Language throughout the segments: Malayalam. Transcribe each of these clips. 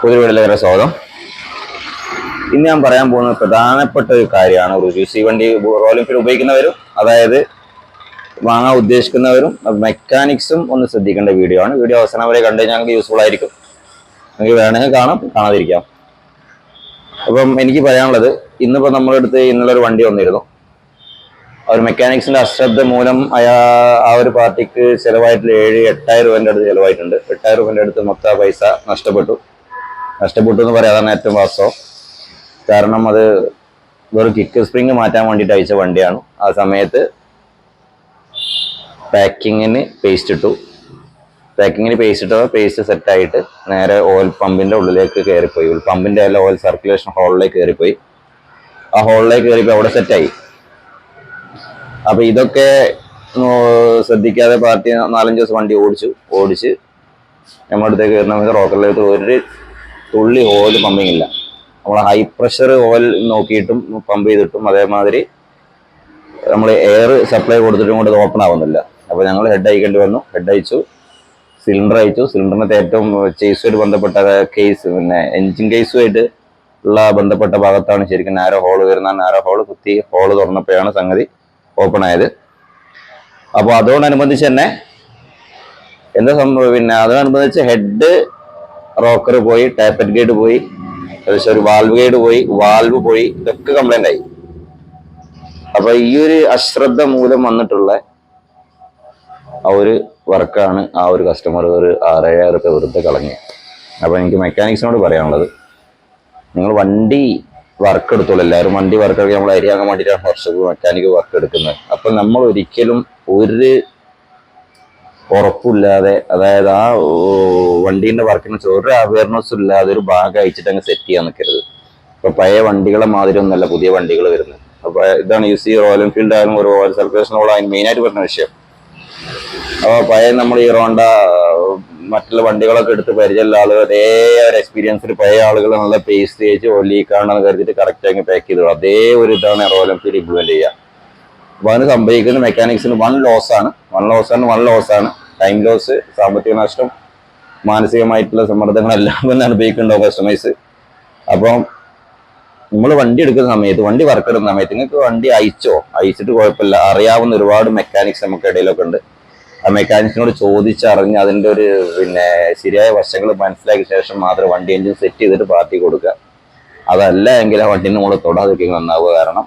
പുതിയ വീട്ടിലേറെ സ്വാഗതം. ഇന്ന് ഞാൻ പറയാൻ പോകുന്ന പ്രധാനപ്പെട്ട ഒരു കാര്യമാണ്. ഒരു GC വണ്ടി റോയൽ എൻഫീൽഡ് ഉപയോഗിക്കുന്നവരും അതായത് വാങ്ങാൻ ഉദ്ദേശിക്കുന്നവരും മെക്കാനിക്സും ഒന്ന് ശ്രദ്ധിക്കേണ്ട വീഡിയോ ആണ്. വീഡിയോ അവസാനം വരെ കണ്ടു കഴിഞ്ഞാൽ യൂസ്ഫുൾ ആയിരിക്കും. നിങ്ങൾക്ക് വേണമെങ്കിൽ കാണാം, കാണാതിരിക്കാം. അപ്പം എനിക്ക് പറയാനുള്ളത്, ഇന്നിപ്പോൾ നമ്മുടെ അടുത്ത് ഇന്നലൊരു വണ്ടി വന്നിരുന്നു. ഒരു മെക്കാനിക്സിന്റെ അശ്രദ്ധ മൂലം ആ ഒരു പാർട്ടിക്ക് ചിലവായിട്ട് 7,000-8,000 രൂപേൻ്റെ അടുത്ത് ചിലവായിട്ടുണ്ട്. 8,000 രൂപേൻ്റെ അടുത്ത് മൊത്തം പൈസ നഷ്ടപ്പെട്ടു എന്ന് പറയാം. അതാണ് ഏറ്റവും വാസ്തവം. കാരണം അത് വെറും കിക്ക് സ്പ്രിങ് മാറ്റാൻ വേണ്ടിയിട്ട് അയച്ച വണ്ടിയാണ്. ആ സമയത്ത് പാക്കിങ്ങിന് പേസ്റ്റ് ഇട്ടു. പേസ്റ്റ് സെറ്റായിട്ട് നേരെ ഓയിൽ പമ്പിന്റെ ഉള്ളിലേക്ക് കയറിപ്പോയി. പമ്പിന്റെ എല്ലാം ഓയിൽ സർക്കുലേഷൻ ഹോളിലേക്ക് കയറിപ്പോയി. ആ ഹോളിലേക്ക് കയറിപ്പോയി അവിടെ സെറ്റായി. അപ്പൊ ഇതൊക്കെ ശ്രദ്ധിക്കാതെ പാർട്ടി 4-5 ദിവസം വണ്ടി ഓടിച്ച് നമ്മുടെ അടുത്തേക്ക് കയറുന്ന റോക്കറിലേക്ക് ഒരു തുള്ളി ഓയിൽ പമ്പിങ് ഇല്ല. നമ്മൾ ഹൈ പ്രഷർ ഓയിൽ നോക്കിയിട്ടും പമ്പ് ചെയ്തിട്ടും അതേമാതിരി നമ്മൾ എയർ സപ്ലൈ കൊടുത്തിട്ടും കൊണ്ട് ഇത് ഓപ്പൺ ആവുന്നില്ല. അപ്പോൾ ഞങ്ങൾ ഹെഡ് അയക്കേണ്ടി വന്നു. ഹെഡ് അയച്ചു, സിലിണ്ടർ അയച്ചു. സിലിണ്ടറിനകത്ത് ഏറ്റവും ചേസുമായിട്ട് ബന്ധപ്പെട്ട കേസ്, പിന്നെ എൻജിൻ കേസുമായിട്ട് ഉള്ള ബന്ധപ്പെട്ട ഭാഗത്താണ് ശരിക്കും നാരോ ഹോള് വരുന്ന. നാരോ ഹോള് കുത്തി ഹോള് തുറന്നപ്പോഴാണ് സംഗതി ഓപ്പൺ ആയത്. അപ്പോൾ അതോടനുബന്ധിച്ച് തന്നെ എന്താ സംഭവം, പിന്നെ അതോടനുബന്ധിച്ച് ഹെഡ് റോക്കർ പോയി, ടാപ്പറ്റ് ഗൈഡ് പോയി, ഒരു വാൽവ് ഗൈഡ് പോയി, വാൽവ് പോയി, ഇതൊക്കെ കംപ്ലൈന്റ് ആയി. അപ്പൊ ഈ ഒരു അശ്രദ്ധ മൂലം വന്നിട്ടുള്ള ആ ഒരു വർക്കാണ് ആ ഒരു കസ്റ്റമർ ഒരു 6,000 രൂപ വെറുതെ കളഞ്ഞ്. അപ്പൊ എനിക്ക് മെക്കാനിക്സിനോട് പറയാനുള്ളത്, നിങ്ങൾ വണ്ടി വർക്ക് എടുത്തോളൂ. എല്ലാവരും വണ്ടി വർക്ക് എടുക്കുക, നമ്മൾ അരിയാക്കാൻ വേണ്ടിയിട്ടാണ് വർഷപ്പ് മെക്കാനിക് വർക്ക് എടുക്കുന്നത്. അപ്പൊ നമ്മൾ ഒരിക്കലും ഒരു ഉറപ്പില്ലാതെ, അതായത് ആ വണ്ടീന്റെ വർക്കിനെ ഒരു അവയർനെസ്സും ഇല്ലാതെ ഒരു ഭാഗം അയച്ചിട്ട് അങ്ങ് സെറ്റ് ചെയ്യാൻ നിൽക്കരുത്. ഇപ്പൊ പഴയ വണ്ടികളെ മാതിരി ഒന്നല്ല പുതിയ വണ്ടികൾ വരുന്നത്. അപ്പൊ ഇതാണ് റോയൽ എൻഫീൽഡ് ആയാലും ഒരു ഓയിൽ സർക്കുലേഷൻ അതിന് മെയിനായിട്ട് പറഞ്ഞ വിഷയം. അപ്പോൾ പഴയ നമ്മൾ ഹീറോണ്ട മറ്റുള്ള വണ്ടികളൊക്കെ എടുത്ത് പരിചയമുള്ള ആളുകൾ അതേ ഒരു എക്സ്പീരിയൻസിൽ പഴയ ആളുകൾ നല്ല പേസ്റ്റ് തേച്ച് ലീക്കാണെന്ന് കരുതിയിട്ട് കറക്റ്റ് ആക്കി പാക്ക് ചെയ്തു. അതേ ഒരു ഇതാണ് റോയൽ എൻഫീൽഡ് ഇംപ്ലിമെന്റ് ചെയ്യുക. അപ്പൊ അതിന് സംഭവിക്കുന്ന മെക്കാനിക്സിന് വൺ ലോസാണ്. ടൈം ലോസ്, സാമ്പത്തിക നഷ്ടം, മാനസികമായിട്ടുള്ള സമ്മർദ്ദങ്ങളെല്ലാം തന്നെ അനുഭവിക്കുന്നുണ്ടാവും കസ്റ്റമേഴ്സ്. അപ്പം നമ്മൾ വണ്ടി എടുക്കുന്ന സമയത്ത്, വണ്ടി വർക്ക് എടുക്കുന്ന സമയത്ത് നിങ്ങൾക്ക് വണ്ടി അയച്ചിട്ട് കുഴപ്പമില്ല. അറിയാവുന്ന ഒരുപാട് മെക്കാനിക്സ് നമുക്ക് ഇടയിലൊക്കെ ഉണ്ട്. ആ മെക്കാനിക്സിനോട് ചോദിച്ചറിഞ്ഞ് അതിൻ്റെ ഒരു പിന്നെ ശരിയായ വശങ്ങൾ മനസ്സിലാക്കിയ ശേഷം മാത്രം വണ്ടി എഞ്ചിൻ സെറ്റ് ചെയ്തിട്ട് പാർട്ടി കൊടുക്കുക. അതല്ല എങ്കിൽ ആ വണ്ടീൻ്റെ മുകളിൽ തൊടാതിരിക്കുക നന്നാവുക. കാരണം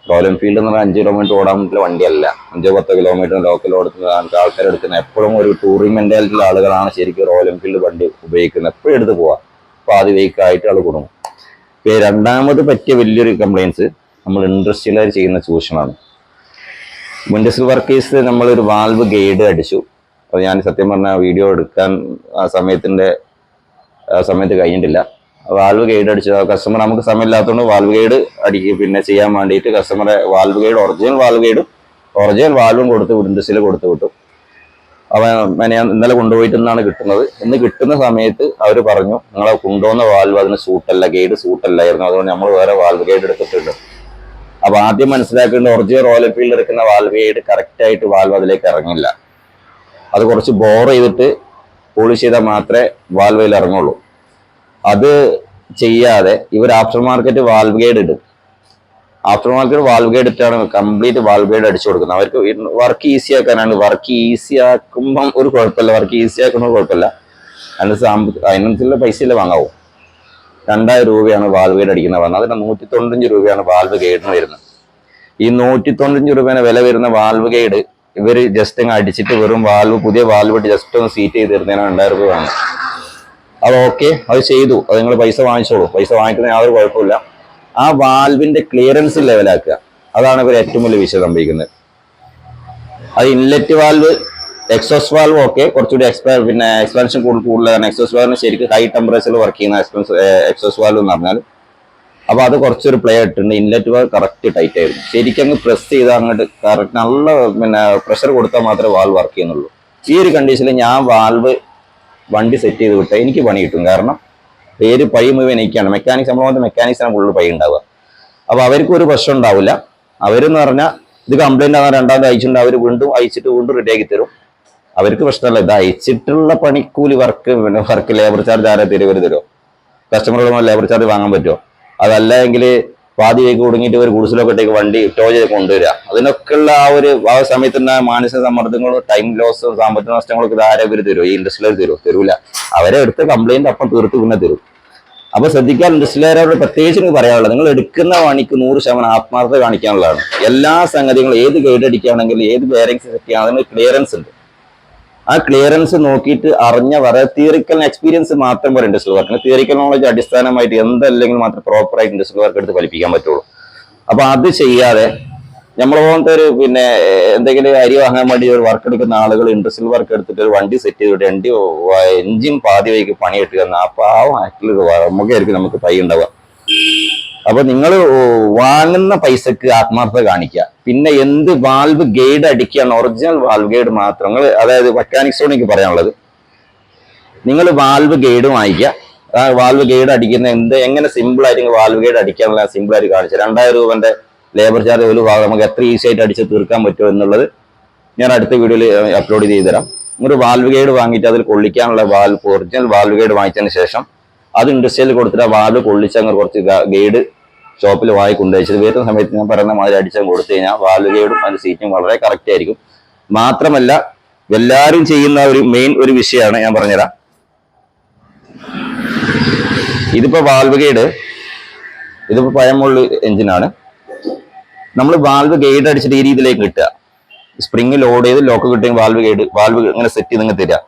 റോയൽ എൻഫീൽഡ് എന്ന് പറഞ്ഞാൽ 5 കിലോമീറ്റർ ഓടാൻ പറ്റുന്ന വണ്ടിയല്ല. 5-10 കിലോമീറ്റർ ലോക്കൽ ഓടുന്ന ആൾക്കാർ എടുക്കുന്ന എപ്പോഴും ഒരു ടൂറിംഗ് മെന്റാലിറ്റിയുള്ള ആളുകളാണ് ശരിക്കും റോയൽ എൻഫീൽഡ് വണ്ടി ഉപയോഗിക്കുന്നത്. എപ്പോഴും എടുത്ത് പോവാം. അപ്പോൾ ആദ്യ വെയ്ക്കായിട്ട് ആൾ കൊടുക്കും. രണ്ടാമത് പറ്റിയ വലിയൊരു കംപ്ലൈൻസ് നമ്മൾ ഇൻഡസ്ട്രിയലായി ചെയ്യുന്ന ചൂഷണമാണ്. ഇൻഡസ്ട്രിയൽ വർക്കേഴ്സ് നമ്മളൊരു വാൽവ് ഗൈഡ് അടിച്ചു. അപ്പോൾ ഞാൻ സത്യം പറഞ്ഞ വീഡിയോ എടുക്കാൻ ആ സമയത്ത് കഴിഞ്ഞിട്ടില്ല. വാൽവ് ഗൈഡ് അടിച്ചു. കസ്റ്റമർ നമുക്ക് സമയമില്ലാത്തതുകൊണ്ട് വാൽവ് ഗൈഡ് പിന്നെ ചെയ്യാൻ വേണ്ടിയിട്ട് കസ്റ്റമറെ വാൽവ് ഗൈഡ് ഒറിജിനൽ വാൽവും കൊടുത്ത് ഇൻഡസ്ട്രിയിൽ കൊടുത്തു വിട്ടു. അവൻ ഞാൻ ഇന്നലെ കൊണ്ടുപോയിട്ടെന്നാണ് കിട്ടുന്നത്. ഇന്ന് കിട്ടുന്ന സമയത്ത് അവർ പറഞ്ഞു, നിങ്ങളെ കൊണ്ടുപോകുന്ന വാൽവ് അതിന് ഗൈഡ് സൂട്ടല്ലായിരുന്നു, അതുകൊണ്ട് നമ്മൾ വേറെ വാൽവ് ഗൈഡ് എടുത്തിട്ടുണ്ട്. അപ്പൊ ആദ്യം മനസ്സിലാക്കേണ്ട, ഒറിജിനൽ റോയൽ എൻഫീൽഡ് എടുക്കുന്ന വാൽവ് ഗൈഡ് കറക്റ്റ് ആയിട്ട് വാൽവ് അതിലേക്ക് ഇറങ്ങില്ല. അത് കുറച്ച് ബോർ ചെയ്തിട്ട് പോളിഷ് ചെയ്താൽ മാത്രമേ വാൽവിൽ ഇറങ്ങുള്ളൂ. അത് ചെയ്യാതെ ഇവർ ആഫ്റ്റർ മാർക്കറ്റ് വാൽവ് ഗൈഡ് ഇടും. ആഫ്റ്റർ മാർക്കറ്റ് വാൽവ് ഗൈഡ് ഇട്ടാണ് കംപ്ലീറ്റ് വാൽവ് ഗൈഡ് അടിച്ചു കൊടുക്കുന്നത്. അവർക്ക് വർക്ക് ഈസി ആക്കാനാണ്. വർക്ക് ഈസി ആക്കുമ്പം ഒരു കുഴപ്പമില്ല, അതിനനുസരിച്ചുള്ള പൈസയില്ല വാങ്ങാവും. 2,000 രൂപയാണ് വാൽവ് ഗൈഡ് അടിക്കുന്നത് പറഞ്ഞത്. അതിന് 195 രൂപയാണ് വാൽവ് ഗൈഡിന് വരുന്നത്. ഈ 195 രൂപേനെ വില വരുന്ന വാൽവ് ഗൈഡ് ഇവർ ജസ്റ്റ് അങ്ങ് അടിച്ചിട്ട് വെറും പുതിയ വാൽവ് ഇട്ട് ജസ്റ്റ് ഒന്ന് സീറ്റ് ചെയ്ത് തരുന്നതിനാണ് 2,000 രൂപ വാങ്ങുന്നത്. അത് ഓക്കെ, അത് ചെയ്തു. അത് നിങ്ങൾ പൈസ വാങ്ങിച്ചോളൂ. പൈസ വാങ്ങിക്കുന്ന യാതൊരു കുഴപ്പമില്ല. ആ വാൽവിന്റെ ക്ലിയറൻസ് ലെവലാക്കുക. അതാണ് ഇവർ ഏറ്റവും വലിയ വിഷയം സംഭവിക്കുന്നത്. അത് inlet valve, exhaust valve okay, കുറച്ചുകൂടി എക്സ്പാൻഷൻ കൂടുതലാണ്. എക്സോസ് വാൽവിന് ശരിക്കും ഹൈ ടെമ്പറേച്ചറിൽ വർക്ക് ചെയ്യുന്ന എക്സോസ് വാൽവ് എന്ന് പറഞ്ഞാൽ. അപ്പൊ അത് കുറച്ചൊരു പ്ലേ ഇട്ടുണ്ട്. ഇൻലെറ്റ് വാൽവ് കറക്റ്റ് ടൈറ്റ് ആയിരുന്നു. ശരിക്കും അങ്ങ് പ്രസ് ചെയ്താൽ അങ്ങോട്ട് കറക്റ്റ് നല്ല പ്രഷർ കൊടുത്താൽ മാത്രമേ വാൽവ് വർക്ക് ചെയ്യുന്നുള്ളൂ. ഈ ഒരു കണ്ടീഷനിൽ ഞാൻ വാൽവ് വണ്ടി സെറ്റ് ചെയ്ത് വിട്ടാൽ എനിക്ക് പണി കിട്ടും. കാരണം പൈ മുഴുവൻ എനിക്കാണ്. മെക്കാനിക്സാണ് ഫുള്ള് പൈ ഉണ്ടാവുക. അപ്പൊ അവർക്ക് ഒരു പ്രശ്നം ഉണ്ടാവില്ല. അവരെന്ന് പറഞ്ഞാൽ ഇത് കംപ്ലൈന്റ് ആകാൻ രണ്ടാമത് അയച്ചിട്ടുണ്ട്. അവർ വീണ്ടും റെഡിയാക്കി തരും. അവർക്ക് പ്രശ്നമല്ല. ഇത് അയച്ചിട്ടുള്ള പണിക്കൂലി വർക്ക് ലേബർ ചാർജ് ആരെ തരുമോ? കസ്റ്റമറുടെ ലേബർ ചാർജ് വാങ്ങാൻ പറ്റുമോ? അതല്ലെങ്കിൽ പാതി വഴിക്ക് കുടുങ്ങിയിട്ട് ഒരു ഗുഡ്സിലൊക്കെ ഇട്ടേക്ക് വണ്ടി ടോ ചെയ്ത് കൊണ്ടുവരിക. അതിനൊക്കെയുള്ള ആ സമയത്ത് തന്നെ മാനസിക സമ്മർദ്ദങ്ങളും ടൈം ലോസും സാമ്പത്തിക നഷ്ടങ്ങളൊക്കെ ഇത് ആരോഗ്യം തരുമോ? ഈ ഇൻഡസ്ട്രിയിൽ തരൂല. അവരെ എടുത്ത കംപ്ലൈന്റ് അപ്പം തീർത്ത് പിന്നെ തരും. അപ്പൊ ശ്രദ്ധിക്കാൻ ഇൻഡസ്ട്രിയിലവരോട് പ്രത്യേകിച്ച് എനിക്ക് പറയാനുള്ളത്, നിങ്ങൾ എടുക്കുന്ന പണിക്ക് 100% ആത്മാർത്ഥത കാണിക്കാനുള്ളതാണ്. എല്ലാ സംഗതികളും ഏത് ഗൈഡ് അടിക്കുകയാണെങ്കിലും ഏത് ബെയറിംഗ്സ് സെറ്റ് ചെയ്യുകയാണെങ്കിലും ക്ലിയറൻസ് ഉണ്ട്. ആ ക്ലിയറൻസ് നോക്കിയിട്ട് അറിഞ്ഞ തിയറിക്കൽ എക്സ്പീരിയൻസ് മാത്രം പോലെ ഇൻഡസ്ട്രിയൽ വർക്കിന് തിയറിക്കൽ നോളജ് അടിസ്ഥാനമായിട്ട് എന്തല്ലെങ്കിൽ മാത്രം പ്രോപ്പറായിട്ട് ഇൻഡസ്ട്രിയൽ വർക്ക് എടുത്ത് പഠിപ്പിക്കാൻ പറ്റുള്ളൂ. അപ്പൊ അത് ചെയ്യാതെ നമ്മളെ പോലത്തെ ഒരു എന്തെങ്കിലും അരി വാങ്ങാൻ വേണ്ടി ഒരു വർക്ക് എടുക്കുന്ന ആളുകൾ ഇൻഡസ്ട്രിയൽ വർക്ക് എടുത്തിട്ട് ഒരു വണ്ടി സെറ്റ് ചെയ്തിട്ട് എഞ്ചിൻ പാതി വഴിക്ക് പണി കിട്ടുക, ആ പാവം ആക്ച്വലി നമുക്കായിരിക്കും നമുക്ക് പൈ ഉണ്ടാവുക. അപ്പൊ നിങ്ങൾ വാങ്ങുന്ന പൈസക്ക് ആത്മാർത്ഥത കാണിക്കുക. പിന്നെ എന്ത് വാൽവ് ഗൈഡ് അടിക്കുകയാണ്, ഒറിജിനൽ വാൽവ് ഗൈഡ് മാത്രം. അതായത് മെക്കാനിക്സോട് എനിക്ക് പറയാനുള്ളത്, നിങ്ങൾ വാൽവ് ഗൈഡ് വാങ്ങിക്കുക. ആ വാൽവ് ഗൈഡ് അടിക്കുന്ന എങ്ങനെ സിമ്പിൾ ആയിട്ട് വാൽവ് ഗൈഡ് അടിക്കാനുള്ള സിമ്പിൾ ആയിട്ട് കാണിച്ചു 2000 രൂപന്റെ ലേബർ ചാർജ് ഒരു ഭാഗം നമുക്ക് എത്ര ഈസി ആയിട്ട് അടിച്ച് തീർക്കാൻ പറ്റുമോ എന്നുള്ളത് ഞാൻ അടുത്ത വീഡിയോയിൽ അപ്ലോഡ് ചെയ്ത് തരാം. ഒരു വാൽവ് ഗൈഡ് വാങ്ങിയിട്ട് അതിൽ കൊള്ളിക്കാനുള്ള ഒറിജിനൽ വാൽവ് ഗൈഡ് വാങ്ങിച്ചതിന് ശേഷം അത് ഇൻഡസ്ട്രിയിൽ കൊടുത്തിട്ട് ആ വാൽവ് കൊള്ളിച്ചങ്ങ് കുറച്ച് ഗൈഡ് ഷോപ്പിൽ വാങ്ങി കൊണ്ടുവച്ചത് വരുന്ന സമയത്ത് ഞാൻ പറയുന്ന മാതിരി അടിച്ചങ്ങ് കൊടുത്തു കഴിഞ്ഞാൽ വാൽവ് ഗൈഡും അതിന്റെ സീറ്റും വളരെ കറക്റ്റ് ആയിരിക്കും. മാത്രമല്ല എല്ലാവരും ചെയ്യുന്ന ഒരു മെയിൻ ഒരു വിഷയമാണ് ഞാൻ പറഞ്ഞുതരാം. ഇതിപ്പോ വാൽവ് ഗൈഡ്, ഇതിപ്പോ പഴമുള്ള എഞ്ചിനാണ്. നമ്മൾ വാൽവ് ഗൈഡ് അടിച്ചിട്ട് ഈ രീതിയിലേക്ക് കിട്ടുക, സ്പ്രിങ് ലോഡ് ചെയ്ത് ലോക്ക് കിട്ടുകയും വാൽവ് ഇങ്ങനെ സെറ്റ് ചെയ്ത് തരിക.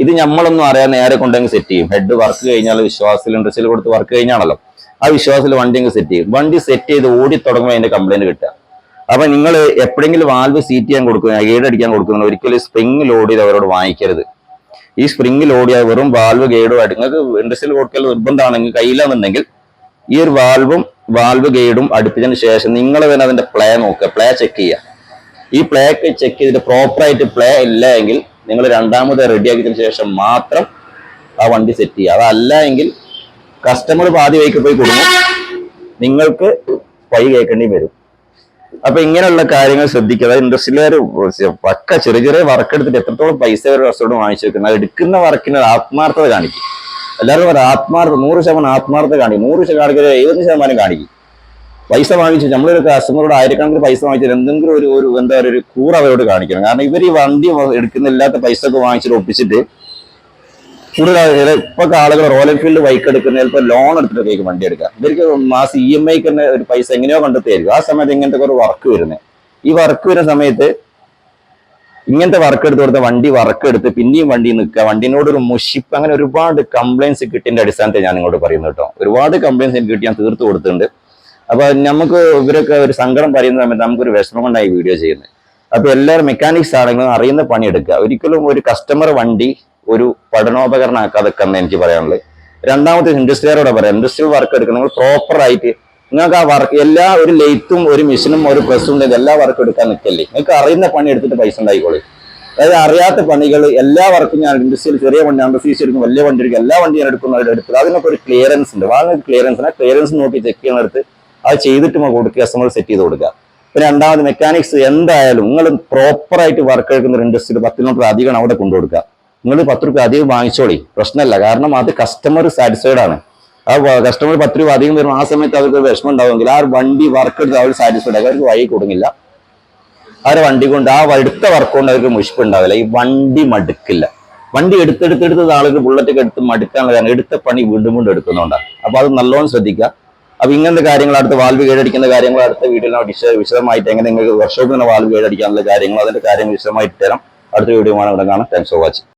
ഇത് നമ്മളൊന്നും അറിയാൻ നേരെ കൊണ്ടെങ്കിൽ സെറ്റ് ചെയ്യും. ഹെഡ് വർക്ക് കഴിഞ്ഞാൽ വിശ്വാസത്തിൽ ഇൻഡസ്ട്രിയിൽ കൊടുത്ത് വർക്ക് കഴിഞ്ഞാണല്ലോ, ആ വിശ്വാസത്തിൽ വണ്ടി അങ്ങ് സെറ്റ് ചെയ്യും. വണ്ടി സെറ്റ് ചെയ്ത് ഓടി തുടങ്ങുമ്പോൾ അതിന്റെ കംപ്ലൈന്റ് കിട്ടുക. അപ്പൊ നിങ്ങൾ എപ്പോഴെങ്കിലും വാൽവ് സീറ്റ് ചെയ്യാൻ കൊടുക്കുക, ഗൈഡ് അടിക്കാൻ കൊടുക്കുന്നത് ഒരിക്കലും സ്പ്രിങ് ലോഡ് ചെയ്ത് അവരോട് വാങ്ങിക്കരുത്. ഈ സ്പ്രിങ് ലോഡ് ചെയ്യാൻ വെറും വാൽവ് ഗൈഡുമായിട്ട് നിങ്ങൾക്ക് ഇൻഡസ്ട്രിയിൽ കൊടുക്കൽ നിർബന്ധമാണെങ്കിൽ കയ്യിലാണെന്നുണ്ടെങ്കിൽ ഈ ഒരു വാൽവ് ഗൈഡും അടുപ്പിച്ചതിന് ശേഷം നിങ്ങൾ തന്നെ അതിന്റെ പ്ലേ നോക്കുക, പ്ലേ ചെക്ക് ചെയ്യുക. ഈ പ്ലേ ചെക്ക് ചെയ്തിട്ട് പ്രോപ്പറായിട്ട് പ്ലേ ഇല്ല എങ്കിൽ നിങ്ങൾ രണ്ടാമത് റെഡിയാക്കിയതിനു ശേഷം മാത്രം ആ വണ്ടി സെറ്റ് ചെയ്യുക. അതല്ല എങ്കിൽ കസ്റ്റമർ പാതി വഴിക്ക് പോയി കൊടുക്കും, നിങ്ങൾക്ക് പൈ കേൾക്കേണ്ടി വരും. അപ്പൊ ഇങ്ങനെയുള്ള കാര്യങ്ങൾ ശ്രദ്ധിക്കുക. ഇൻഡസ്ട്രിയിലെ പക്ക ചെറിയ വർക്ക് എടുത്തിട്ട് എത്രത്തോളം പൈസ ഒരു റെസ്റ്റോറൻറ്റ് വാങ്ങിച്ചു വെക്കുന്നത്, എടുക്കുന്ന വർക്കിന് ആത്മാർത്ഥത കാണിക്കും. എല്ലാവരും പറയും ആത്മാർത്ഥത 100% ആത്മാർത്ഥത കാണിക്കും. 70% കാണിക്കും. പൈസ വാങ്ങിച്ചു നമ്മളൊരു കസ്റ്റമറോട് ആയിരക്കണക്കിന് പൈസ വാങ്ങിച്ചാൽ എന്തെങ്കിലും ഒരു കൂറ് അവരോട് കാണിക്കണം. കാരണം ഇവർ ഈ വണ്ടി എടുക്കുന്ന ഇല്ലാത്ത പൈസ ഒക്കെ വാങ്ങിച്ചിട്ട് ഒപ്പിച്ചിട്ട് കൂടുതൽ ഇപ്പൊ ആളുകൾ റോയൽ എൻഫീൽഡ് ബൈക്ക് എടുക്കുന്ന ചിലപ്പോൾ ലോൺ എടുത്തിട്ടൊക്കെ വണ്ടി എടുക്കുക. ഇവർക്ക് മാസം EMI തന്നെ ഒരു പൈസ എങ്ങനെയോ കണ്ടെത്തിയായിരിക്കും. ആ സമയത്ത് ഇങ്ങനത്തെ ഒരു വർക്ക് വരുന്നത്. ഈ വർക്ക് വരുന്ന സമയത്ത് ഇങ്ങനത്തെ വർക്ക് എടുത്ത് കൊടുത്ത വണ്ടി വർക്ക് എടുത്ത് പിന്നെയും വണ്ടി നിൽക്കുക, വണ്ടിനോട് ഒരു മുഷിപ്പ്, അങ്ങനെ ഒരുപാട് കംപ്ലൈൻസ് കിട്ടിയതിന്റെ അടിസ്ഥാനത്തിൽ ഞാൻ നിങ്ങളോട് പറയുന്നത് കേട്ടോ. ഒരുപാട് കംപ്ലൈൻസ് എനിക്ക് കിട്ടി, ഞാൻ തീർത്ത് കൊടുത്തിട്ടുണ്ട്. അപ്പൊ നമുക്ക് ഇവരൊക്കെ ഒരു സങ്കടം പറയുന്ന സമയത്ത് നമുക്കൊരു വിഷമം കൊണ്ടായി വീഡിയോ ചെയ്യുന്നത്. അപ്പൊ എല്ലാവരും മെക്കാനിക്സ് ആണെങ്കിലും അറിയുന്ന പണിയെടുക്കുക. ഒരിക്കലും ഒരു കസ്റ്റമർ വണ്ടി ഒരു പഠനോപകരണം ആക്കാതെക്കാന്ന് എനിക്ക് പറയാനുള്ളത്. രണ്ടാമത്തെ ഇൻഡസ്ട്രിയലോടെ പറയാം, ഇൻഡസ്ട്രിയൽ വർക്ക് എടുക്കണം നിങ്ങൾ പ്രോപ്പറായിട്ട്. നിങ്ങൾക്ക് ആ വർക്ക് ഒരു ലെയ്ത്തും ഒരു മെഷീനും ഒരു പ്രസ്സും ഉണ്ടെങ്കിൽ എല്ലാ വർക്കും എടുക്കാൻ നിൽക്കല്ലേ. നിങ്ങൾക്ക് അറിയുന്ന പണി എടുത്തിട്ട് പൈസ ഉണ്ടായിക്കോളി. അതായത് അറിയാത്ത പണികൾ എല്ലാ വർക്കും ഞാൻ ഇൻഡസ്ട്രിയിൽ ചെറിയ വണ്ടി അണ്ടർസീസ് എടുക്കും, വലിയ വണ്ടി എടുക്കും, എല്ലാ വണ്ടി ഞാൻ എടുക്കുന്നവരുടെ എടുത്തത് അതിനൊക്കെ ഒരു ക്ലിയറൻസ് ഉണ്ട്. വാങ്ങുന്ന ക്ലിയറൻസ് നോക്കി ചെക്ക് ചെയ്യുന്നിടത്ത് അത് ചെയ്തിട്ട് കൊടുക്കുക, കസ്റ്റമർ സെറ്റ് ചെയ്ത് കൊടുക്കുക. പിന്നെ രണ്ടാമത് മെക്കാനിക്സ് എന്തായാലും നിങ്ങൾ പ്രോപ്പറായിട്ട് വർക്ക് എടുക്കുന്ന ഒരു ഇൻഡസ്ട്രിയിൽ 10 കിലോമീറ്റർ അധികം അവിടെ കൊണ്ടുകൊടുക്കുക. നിങ്ങൾ 10 രൂപ അധികം വാങ്ങിച്ചോളി, പ്രശ്നമല്ല. കാരണം അത് കസ്റ്റമർ സാറ്റിസ്ഫൈഡ് ആണ്. ആ കസ്റ്റമർ 10 രൂപ അധികം വരും, ആ സമയത്ത് അവർക്ക് വിഷമം ഉണ്ടാവുമെങ്കിൽ ആ വണ്ടി വർക്ക് എടുത്ത് അവർ സാറ്റിസ്ഫൈഡ് ആയി, അവർക്ക് വഴി കൊടുങ്ങില്ല. ആ ഒരു വണ്ടി കൊണ്ട് ആ എടുത്ത വർക്ക് കൊണ്ട് അവർക്ക് മുഷിപ്പ് ഉണ്ടാവില്ല. ഈ വണ്ടി മടുക്കില്ല. വണ്ടി എടുത്തെടുത്ത് ആളുകൾ ബുള്ളറ്റൊക്കെ എടുത്ത് മടുക്കാനുള്ള കാരണം എടുത്ത പണി വീണ്ടും എടുക്കുന്നുണ്ടാണ്. അപ്പൊ അത് നല്ലോണം ശ്രദ്ധിക്കുക. അപ്പൊ ഇങ്ങനത്തെ കാര്യങ്ങൾ അടുത്ത വാൽവ് ഗൈഡടിക്കുന്ന കാര്യങ്ങൾ അടുത്ത വീഡിയോയിൽ വിശദമായിട്ട് എങ്ങനെ നിങ്ങൾക്ക് വർക്ക്ഷോപ്പിൽ നിന്ന് വാൽവ് ഗൈഡടിക്കാനുള്ള കാര്യങ്ങൾ അതിന്റെ കാര്യങ്ങൾ വിശദമായിട്ട് തരാം. അടുത്ത വീഡിയോ കാണാൻ. Thanks for watching.